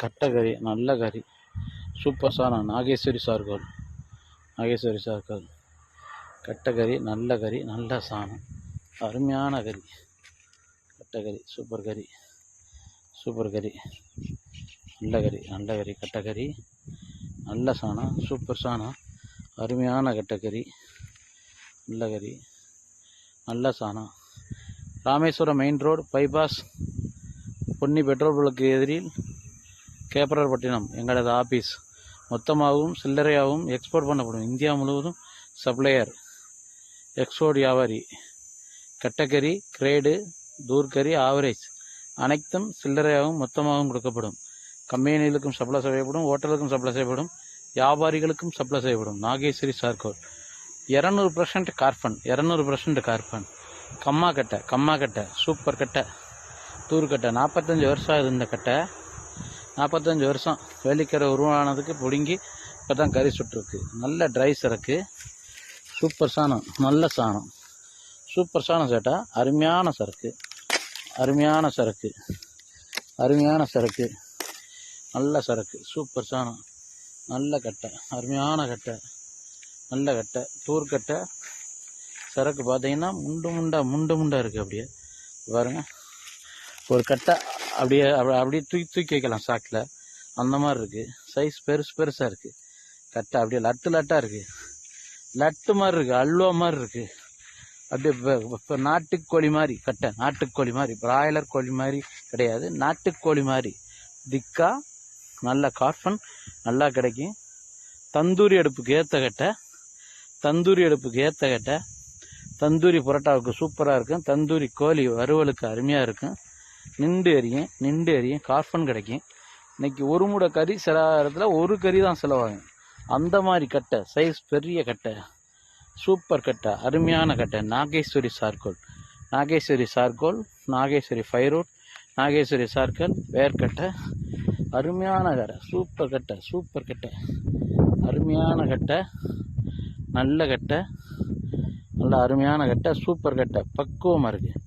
கட்டை கறி, நல்ல கறி, சூப்பர் சாணம். Nageswari charcoal, Nageshwari charcoal. கட்டை கறி, நல்ல சாணம், அருமையான கறி. கட்டை கறி, சூப்பர் கறி, சூப்பர் கறி, நல்ல கறி. கட்டை கறி, நல்ல சாணம், சூப்பர் சாணம், அருமையான கட்டை கறி, நல்ல கறி, நல்ல சாணம். Rameswaram main road bypass, Ponni petrol bunk எதிரில், கேப்பரர்பட்டினம் எங்களது ஆஃபீஸ். மொத்தமாகவும் சில்லறையாகவும் எக்ஸ்போர்ட் பண்ணப்படும். இந்தியா முழுவதும் சப்ளையர், எக்ஸ்போர்ட் வியாபாரி. கட்டக்கறி, கிரேடு, தூர்கறி, ஆவரேஜ் அனைத்தும் சில்லறையாகவும் மொத்தமாகவும் கொடுக்கப்படும். கம்பெனிகளுக்கும் சப்ளை செய்யப்படும், ஹோட்டலுக்கும் சப்ளை செய்யப்படும், வியாபாரிகளுக்கும் சப்ளை செய்யப்படும். Nageshwari charcoal 200% carbon, 200% carbon. கம்மா கட்டை, சூப்பர் கட்டை, தூர்கட்டை. 45 வருஷம் ஆகுது இந்த கட்டை. 45 வருஷம் வேலிக்கரை உருவானதுக்கு பிடுங்கி இப்போ தான் கறி சுட்டுருக்கு. நல்ல ட்ரை சரக்கு, சூப்பர் சாணம், நல்ல சாணம், சூப்பர் சாணம் சேட்டா. அருமையான சரக்கு, அருமையான சரக்கு, அருமையான சரக்கு, நல்ல சரக்கு, சூப்பர் சாணம், நல்ல கட்டை, அருமையான கட்டை, நல்ல கட்டை, தூர்கட்டை. சரக்கு பார்த்தீங்கன்னா முண்டு முண்டா இருக்குது. அப்படியே பாருங்க, ஒரு கட்டை அப்படியே தூக்கி வைக்கலாம் சாக்கில், அந்த மாதிரி இருக்குது. சைஸ் பெருசாக இருக்குது. கட்டை அப்படியே லட்டாக இருக்குது, லட்டு மாதிரி இருக்குது, அல்வா மாதிரி இருக்குது. அப்படியே இப்போ நாட்டுக்கோழி மாதிரி கட்டை, நாட்டுக்கோழி மாதிரி, பிராய்லர் கோழி மாதிரி கிடையாது, நாட்டுக்கோழி மாதிரி திக்கா, நல்ல கார்பன் நல்லா கிடைக்கும். தந்தூரி அடுப்புக்கு ஏற்ற கட்டை, தந்தூரி அடுப்புக்கு ஏற்ற கட்டை. தந்தூரி புரோட்டாவுக்கு சூப்பராக இருக்கும். தந்தூரி கோழி வறுவலுக்கு அருமையாக இருக்கும். நின்று எரியும், கார்பன் கிடைக்கும். இன்னைக்கு ஒரு மூடை கறி இடத்துல ஒரு கறி தான் செலவாகும். அந்த மாதிரி கட்டை, சைஸ் பெரிய கட்டை, சூப்பர் கட்டை, அருமையான கட்டை. Nageshwari charcoal, Nageshwari charcoal, Nageshwari firewood, Nageshwari charcoal, வேர்க்கட்டை. அருமையான கரை, சூப்பர் கட்டை, சூப்பர் கட்டை, அருமையான கட்டை, நல்ல கட்டை, நல்ல அருமையான கட்டை, சூப்பர் கட்டை. பக்குவமாக இருக்குது,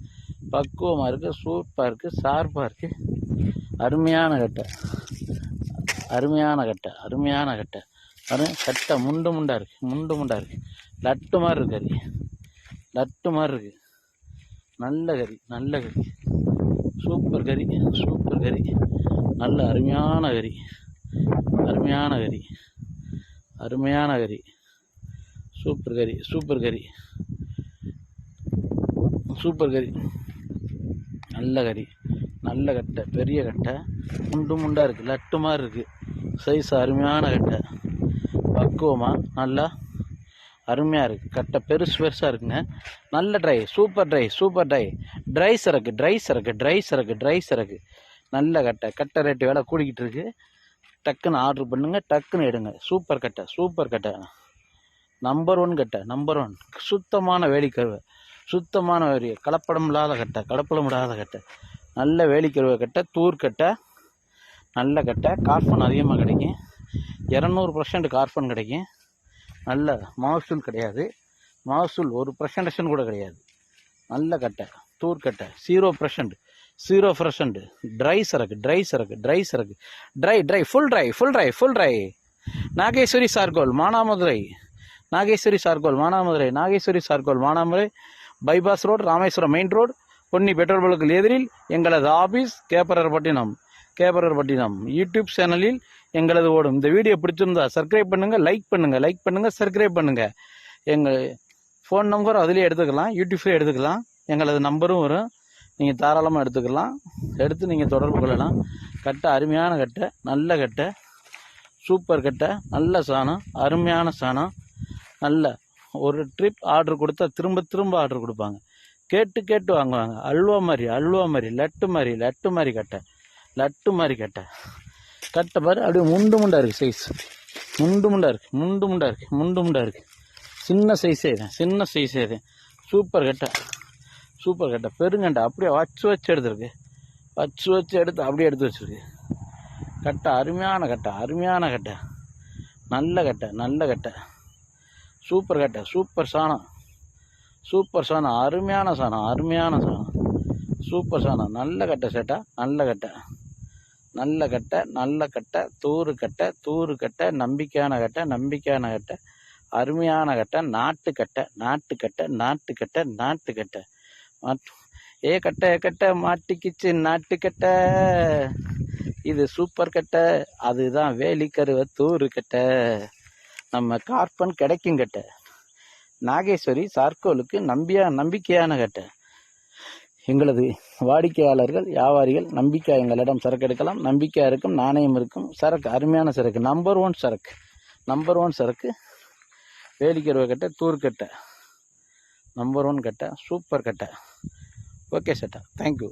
சூப்பராக இருக்குது, ஷார்ப்பாக இருக்குது. அருமையான கட்டை, அருமையான கட்டை, அருமையான கட்டை. கட்டை முண்டு முண்டாக இருக்குது, லட்டு மாதிரி இருக்கு கறி, லட்டு மாதிரி இருக்குது. நல்ல கறி, சூப்பர் கறி, சூப்பர் கறி, நல்ல அருமையான கறி, அருமையான கறி, அருமையான கறி, சூப்பர் கறி, சூப்பர் கறி, சூப்பர் கறி, நல்ல கறி, நல்ல கட்டை, பெரிய கட்டை, முண்டாக இருக்குது, லட்டு மாதிரி இருக்குது. சைஸ் அருமையான கட்டை, பக்குவமாக நல்லா அருமையாக இருக்குது. கட்டை பெருசாக இருக்குங்க. நல்ல try, super try, super try, try சரக்கு. நல்ல கட்டை. கட்டை ரேட்டு வேலை கூடிக்கிட்டு இருக்கு. டக்குன்னு ஆர்டர் பண்ணுங்கள், டக்குன்னு எடுங்க. சூப்பர் கட்டை, சூப்பர் கட்டை, நம்பர் 1 கட்டை, நம்பர் 1. சுத்தமான வேலிக்கருவை, சுத்தமான வேலி, கலப்படம் இல்லாத கட்டை, நல்ல வேலிக்கருவை கட்டை, தூர்கட்டை, நல்ல கட்டை. கார்பன் அதிகமாக கிடைக்கும், 200% கார்பன் கிடைக்கும். நல்ல மகசூல் கிடையாது, மகசூல் 1% கூட கிடையாது. நல்ல கட்டை, தூர்கட்டை, 0%, ட்ரை சரக்கு, full dry. Nageswari charcoal, Manamadurai, Nageswari charcoal, Manamadurai bypass road, Rameswaram main road, Ponni petrol bunk எதிரில் எங்களது ஆஃபீஸ், கேப்பரர்பட்டினம். யூடியூப் சேனலில் எங்களது ஓடும். இந்த வீடியோ பிடிச்சிருந்தா சப்ஸ்கிரைப் பண்ணுங்கள், லைக் பண்ணுங்கள், சப்ஸ்கிரைப் பண்ணுங்கள். எங்கள் ஃபோன் நம்பர் அதிலே எடுத்துக்கலாம், யூடியூப்லேயே எடுத்துக்கலாம். எங்களது நம்பரும் வரும், நீங்கள் தாராளமாக எடுத்துக்கலாம். எடுத்து நீங்கள் தொடர்பு கொள்ளலாம். கட்டை அருமையான கட்டை, நல்ல கட்டை, சூப்பர் கட்டை, நல்ல சாணம், அருமையான சாணம். நல்ல ஒரு ட்ரிப் ஆர்டர் கொடுத்தா திரும்ப ஆர்டர் கொடுப்பாங்க. கேட்டு வாங்குவாங்க. அல்வா மாதிரி, லட்டு மாதிரி கட்டை. கட்டை பாரு, அப்படியே முண்டாக இருக்குது. சைஸ் முண்டாக இருக்குது. சின்ன சைஸே தான். சூப்பர் கட்டை, பெருங்கண்டை. அப்படியே வச்சு எடுத்துருக்கு, எடுத்து அப்படியே எடுத்து வச்சுருக்கு. கட்டை அருமையான கட்டை, நல்ல கட்டை, சூப்பர் கட்டை, சூப்பர் சாணம், அருமையான சாணம், சூப்பர் சாணம். நல்ல கட்டை சேட்டா, நல்ல கட்டை, நல்ல கட்டை, நல்ல கட்டை, தூறு கட்டை, தூறு கட்டை, நம்பிக்கையான கட்டை, நம்பிக்கையான கட்டை, அருமையான கட்டை, நாட்டுக்கட்டை, நாட்டுக்கட்டை, நாட்டுக்கட்டை, நாட்டுக்கட்டை. கட்டை மாட்டிக்கிச்சு நாட்டுக்கட்டை. இது சூப்பர் கட்டை. அதுதான் வேலிக்கருவ தூறு கட்டை. நம்ம கார்பன் கிடைக்கும் கட்டை. நாகேஸ்வரி சார்கோலுக்கு நம்பிக்கையான கட்டை. எங்களது வாடிக்கையாளர்கள், வியாபாரிகள் நம்பிக்கை எங்களிடம் சரக்கு எடுக்கலாம். நம்பிக்கையாக இருக்கும், நாணயம் இருக்கும். சரக்கு அருமையான சரக்கு, நம்பர் 1 சரக்கு, நம்பர் 1 சரக்கு. வேலிக்கருவ கட்டை, தூர் கட்டை, நம்பர் 1 கட்டை, சூப்பர் கட்டை. ஓகே சேட்டா, தேங்க்யூ.